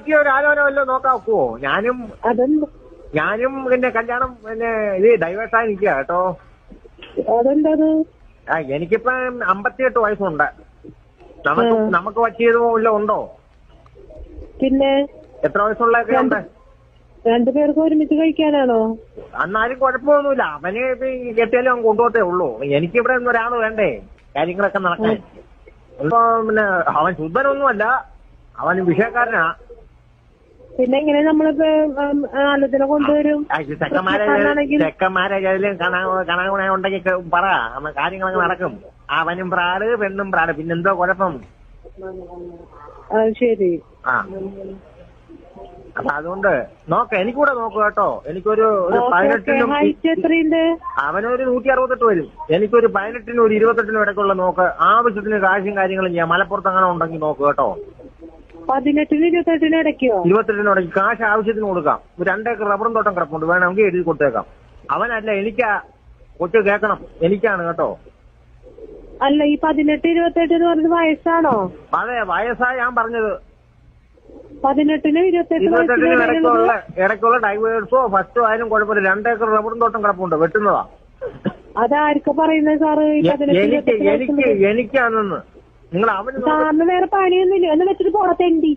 പറ്റിയ ഒരു ആലോചന വല്ലതും നോക്കാൻ ഒക്കുവോ? ഞാനും പിന്നെ കല്യാണം പിന്നെ ഇത് ഡൈവേഴ്സായി നിൽക്കുക കേട്ടോ. അതെന്തത്? എനിക്കിപ്പം 58 വയസ്സുണ്ട്. നമുക്ക് പറ്റിയതോ ഇല്ല ഉണ്ടോ? പിന്നെ എത്ര വയസ്സുള്ളതൊക്കെ ഉണ്ട്? രണ്ടുപേർക്ക് ഒരുമിച്ച് കഴിക്കാനാണോ? എന്നാലും കുഴപ്പമൊന്നുമില്ല. അവന് കെട്ടിയാലും അവൻ കൊണ്ടുപോകത്തേ ഉള്ളൂ. എനിക്കിവിടെ ഒരാൾ വേണ്ടേ കാര്യങ്ങളൊക്കെ നടക്കാൻ. ഇപ്പൊ പിന്നെ അവൻ ശുദ്ധനൊന്നുമല്ല, അവൻ വിഷയക്കാരനാ. പിന്നെ എങ്ങനെ നമ്മളിപ്പോ ആലോചന കൊണ്ടുവരും? ചെക്കന്മാരെ കണകുണ ഉണ്ടെങ്കിൽ പറ, കാര്യങ്ങളൊക്കെ നടക്കും. അവനും പ്രാട് പെണ്ണും പ്രാട്, പിന്നെന്തോ കുഴപ്പം? ശരി. അപ്പൊ അതുകൊണ്ട് എനിക്കൂടെ നോക്കൂ കേട്ടോ. എനിക്കൊരു 18-നും അവനൊരു 168 വരും. എനിക്കൊരു 18-നും ഒരു 28-നും ഇടയ്ക്കുള്ള നോക്ക്. ആവശ്യത്തിന് കാശും കാര്യങ്ങളും ചെയ്യാം. മലപ്പുറത്ത് അങ്ങനെ ഉണ്ടെങ്കിൽ നോക്ക് കേട്ടോ. 18-നും 28-നും ഇടയ്ക്കോ? 28-നും ഇടയ്ക്ക് കാശ് ആവശ്യത്തിന് കൊടുക്കാം. 2 ഏക്കർ റബ്ബറും തോട്ടം കിടപ്പുണ്ട്, വേണമെങ്കിൽ എഴുതി കൊടുത്തേക്കാം. അവനല്ല, എനിക്കാ കൊച്ചു കേൾക്കണം, എനിക്കാണ് കേട്ടോ. അല്ല, ഈ 18, 28 എന്ന് പറഞ്ഞത് വയസ്സാണോ? അതെ, വയസ്സാ ഞാൻ പറഞ്ഞത്. 18-നും 28-നും ഇടയ്ക്കുള്ള ഡൈവേഴ്സോ ഫസ്റ്റോ ആയാലും കുഴപ്പമില്ല. 2 ഏക്കർ റബ്ബറും തോട്ടം കിടപ്പുണ്ട്, വെട്ടുന്നതാ. അതാർക്കാ പറയുന്നത് സാറ്? എനിക്കാണെന്ന് നിങ്ങൾ അവന് സാറിന് വേറെ പണിയൊന്നുമില്ല എന്ന് വെച്ചിട്ട് പോണത്തേണ്ടി.